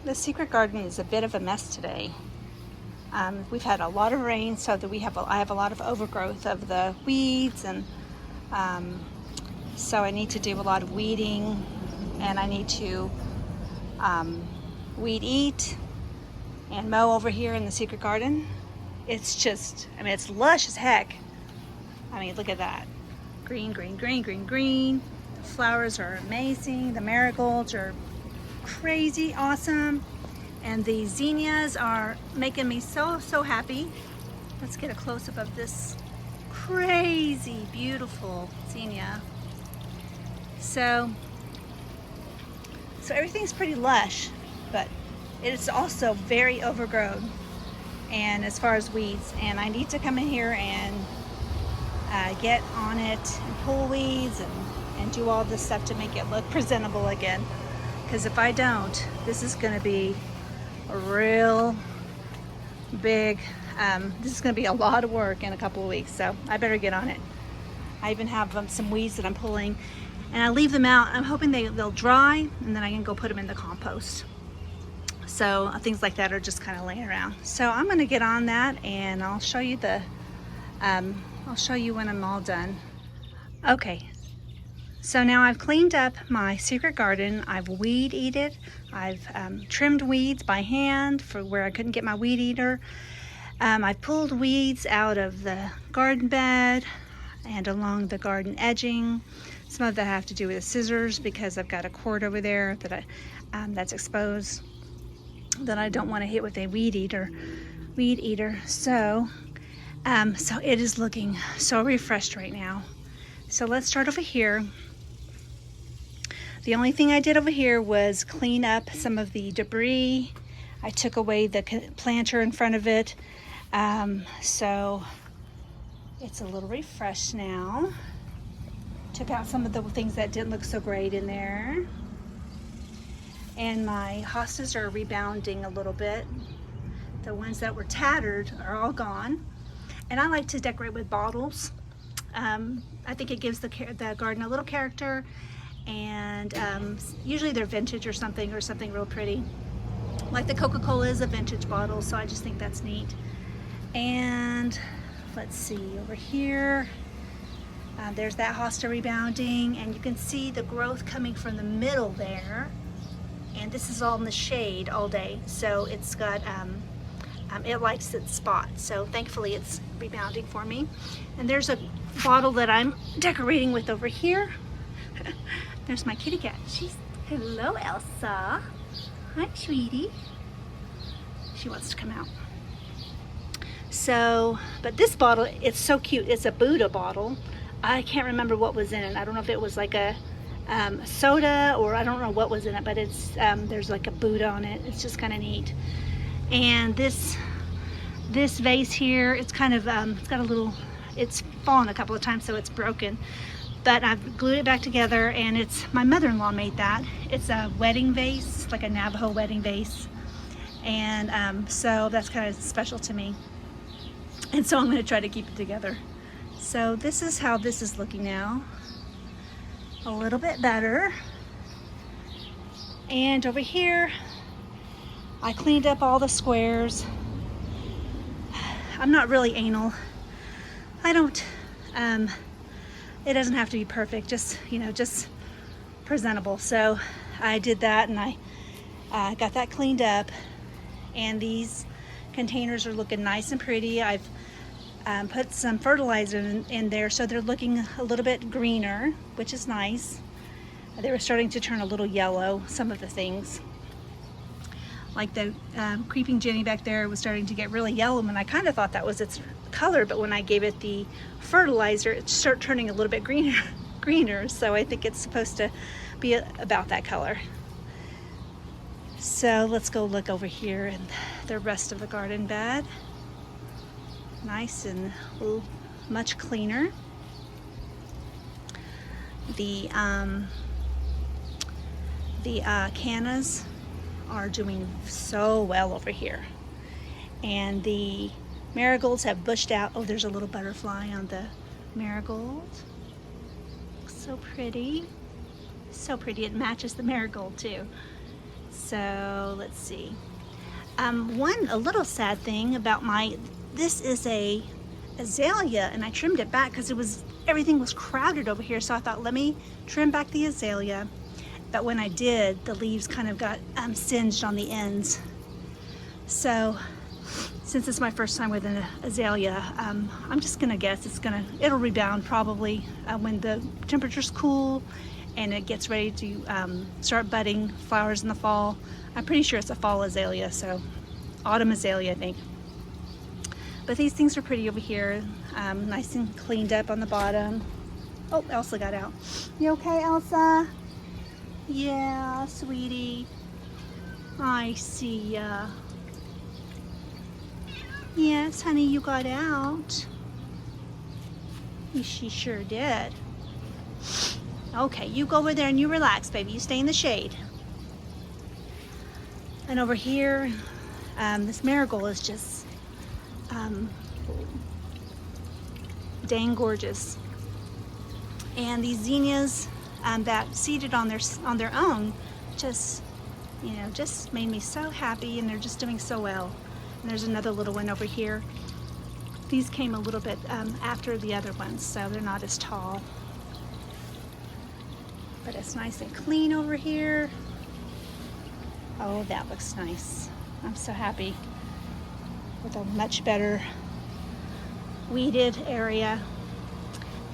The secret garden is a bit of a mess today. We've had a lot of rain, so that I have a lot of overgrowth of the weeds, and so I need to do a lot of weeding, and I need to weed eat and mow over here in the secret garden. It's just, I mean, it's lush as heck. I mean, look at that. Green, green, green, green, green. The flowers are amazing. The marigolds are crazy awesome, and the zinnias are making me so happy. Let's get a close-up of this crazy beautiful zinnia. So everything's pretty lush, but it is also very overgrown, and as far as weeds, and I need to come in here and get on it and pull weeds and do all this stuff to make it look presentable again. Because if I don't, this is going to be a real big, this is going to be a lot of work in a couple of weeks, so I better get on it. I even have some weeds that I'm pulling, and I leave them out. I'm hoping they'll dry, and then I can go put them in the compost. So things like that are just kind of laying around. So I'm going to get on that, and I'll show you I'll show you when I'm all done. Okay. So now I've cleaned up my secret garden. I've weed eated. I've trimmed weeds by hand for where I couldn't get my weed eater. I've pulled weeds out of the garden bed and along the garden edging. Some of that have to do with the scissors because I've got a cord over there that that's exposed that I don't want to hit with a weed eater. So it is looking so refreshed right now. So let's start over here. The only thing I did over here was clean up some of the debris. I took away the planter in front of it. So it's a little refreshed now. Took out some of the things that didn't look so great in there. And my hostas are rebounding a little bit. The ones that were tattered are all gone. And I like to decorate with bottles. I think it gives the garden a little character. And usually they're vintage or something real pretty. Like the Coca-Cola is a vintage bottle, so I just think that's neat. And let's see, over here, there's that hosta rebounding, and you can see the growth coming from the middle there. And this is all in the shade all day, so it's got, it likes its spot. So thankfully it's rebounding for me. And there's a bottle that I'm decorating with over here. There's my kitty cat. Hello, Elsa. Hi, sweetie. She wants to come out. So, but this bottle, it's so cute. It's a Buddha bottle. I can't remember what was in it. I don't know if it was like a soda, or I don't know what was in it, but it's there's like a Buddha on it. It's just kind of neat. And this vase here, it's kind of it's got a little, it's fallen a couple of times, so it's broken. But I've glued it back together, and it's, my mother-in-law made that. It's a wedding vase, like a Navajo wedding vase. And so that's kind of special to me. And so I'm gonna try to keep it together. So this is how this is looking now. A little bit better. And over here, I cleaned up all the squares. I'm not really anal. I don't, it doesn't have to be perfect, just, you know, just presentable. So I did that, and I got that cleaned up, and these containers are looking nice and pretty. I've put some fertilizer in there, so they're looking a little bit greener, which is nice. They were starting to turn a little yellow, some of the things. Like the creeping Jenny back there was starting to get really yellow, and I kind of thought that was its color, but when I gave it the fertilizer, it started turning a little bit greener. So I think it's supposed to be about that color. So let's go look over here in the rest of the garden bed. Nice and much cleaner. The cannas are doing so well over here, and the marigolds have bushed out. Oh, there's a little butterfly on the marigold. Looks so pretty. So pretty. It matches the marigold too. So let's see. A little sad thing about this is a azalea, and I trimmed it back because everything was crowded over here. So I thought, let me trim back the azalea. But when I did, the leaves kind of got singed on the ends. So since it's my first time with an azalea, I'm just gonna guess it'll rebound probably when the temperature's cool and it gets ready to start budding flowers in the fall. I'm pretty sure it's a fall azalea, so autumn azalea, I think. But these things are pretty over here, nice and cleaned up on the bottom. Oh, Elsa got out. You okay, Elsa? Yeah, sweetie. I see ya. Yes, honey, you got out. She sure did. Okay, you go over there and you relax, baby. You stay in the shade. And over here, this marigold is just dang gorgeous. And these zinnias that seeded on their own just made me so happy, and they're just doing so well. And there's another little one over here. These came a little bit after the other ones, so they're not as tall. But it's nice and clean over here. Oh, that looks nice. I'm so happy with a much better weeded area.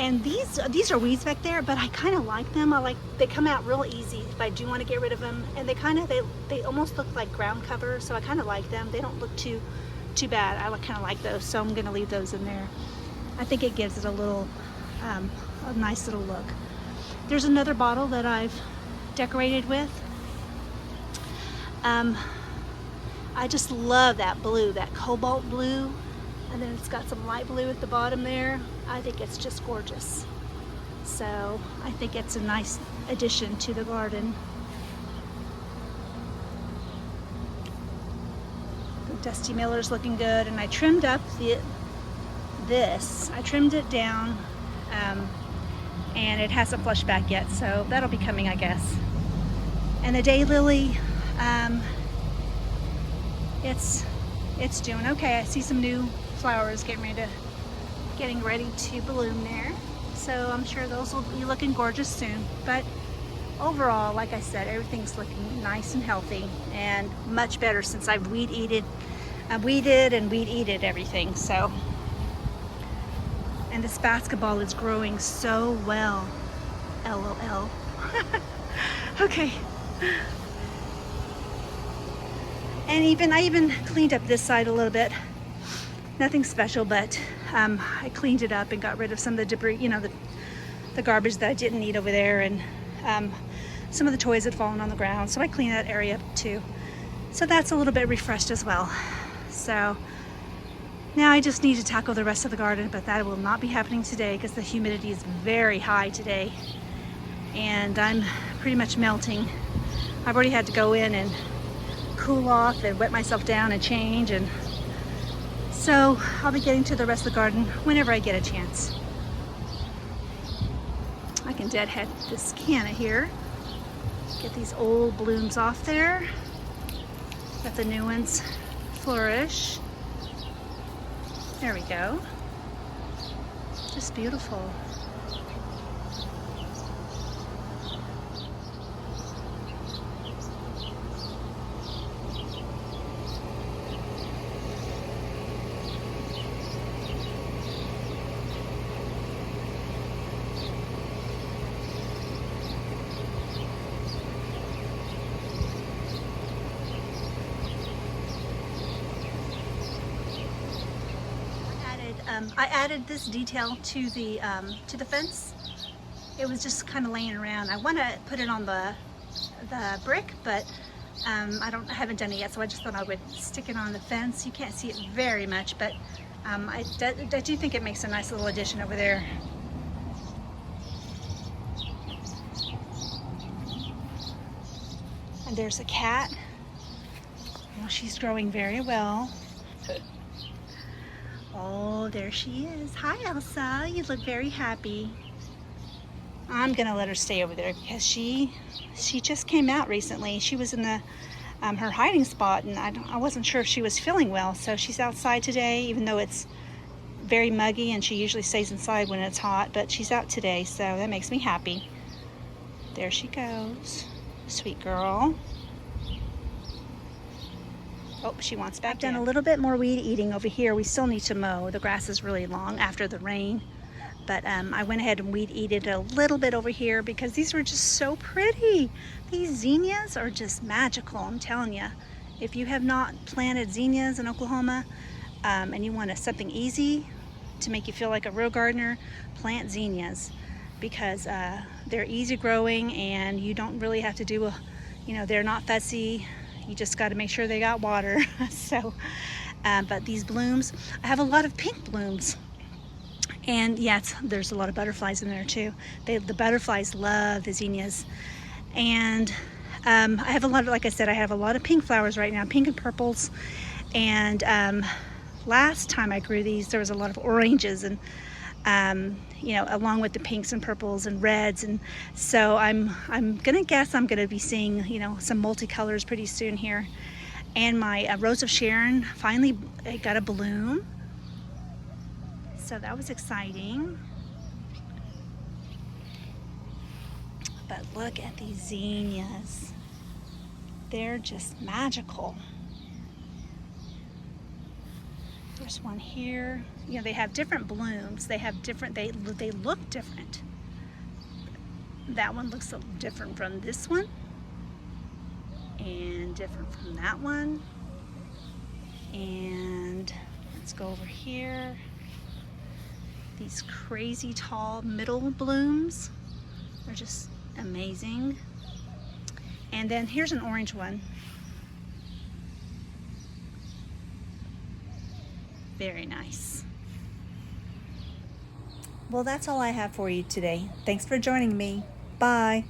And these are weeds back there, but I kind of like them. They come out real easy if I do want to get rid of them, and they almost look like ground cover, so I kind of like them. They don't look too bad. I kind of like those, so I'm gonna leave those in there. I think it gives it a little a nice little look. There's another bottle that I've decorated with. I just love that blue, that cobalt blue, and then it's got some light blue at the bottom there. I think it's just gorgeous. So I think it's a nice addition to the garden. The Dusty Miller's looking good, and I trimmed up I trimmed it down, and it hasn't flushed back yet, so that'll be coming, I guess. And the daylily, it's doing okay. I see some new flowers getting ready to bloom there, so I'm sure those will be looking gorgeous soon. But overall, like I said, everything's looking nice and healthy, and much better since I've weeded and weed-eated everything. So, and this basketball is growing so well. LOL. Okay. And I even cleaned up this side a little bit. Nothing special, but I cleaned it up and got rid of some of the debris, the garbage that I didn't need over there, and some of the toys had fallen on the ground. So I cleaned that area up too. So that's a little bit refreshed as well. So now I just need to tackle the rest of the garden, but that will not be happening today because the humidity is very high today, and I'm pretty much melting. I've already had to go in and cool off and wet myself down and change, and so I'll be getting to the rest of the garden whenever I get a chance. I can deadhead this canna here, get these old blooms off there, let the new ones flourish. There we go. Just beautiful. I added this detail to the fence. It was just kind of laying around. I want to put it on the brick, but I haven't done it yet, so I just thought I would stick it on the fence. You can't see it very much, but I do think it makes a nice little addition over there. And there's a cat. Well, she's growing very well. Oh, there she is. Hi, Elsa. You look very happy. I'm gonna let her stay over there because she just came out recently. She was in the her hiding spot, and I wasn't sure if she was feeling well, so she's outside today, even though it's very muggy and she usually stays inside when it's hot, but she's out today, so that makes me happy. There she goes. Sweet girl. Oh, she wants back in. I've done a little bit more weed eating over here. We still need to mow. The grass is really long after the rain, but I went ahead and weed eated a little bit over here because these were just so pretty. These zinnias are just magical, I'm telling you. If you have not planted zinnias in Oklahoma, and you want something easy to make you feel like a real gardener, plant zinnias, because they're easy growing and you don't really have to do they're not fussy. You just got to make sure they got water. So, but these blooms, I have a lot of pink blooms. And yeah, there's a lot of butterflies in there too. The butterflies love the zinnias. And I have a lot of, like I said, I have a lot of pink flowers right now, pink and purples. And last time I grew these, there was a lot of oranges and along with the pinks and purples and reds, and so I'm gonna guess I'm gonna be seeing some multicolors pretty soon here. And my Rose of Sharon finally got a bloom, so that was exciting. But look at these zinnias, they're just magical. There's one here. They have different blooms. They have different, they look different. That one looks a little different from this one, and different from that one. And let's go over here. These crazy tall middle blooms are just amazing. And then here's an orange one. Very nice. Well, that's all I have for you today. Thanks for joining me. Bye.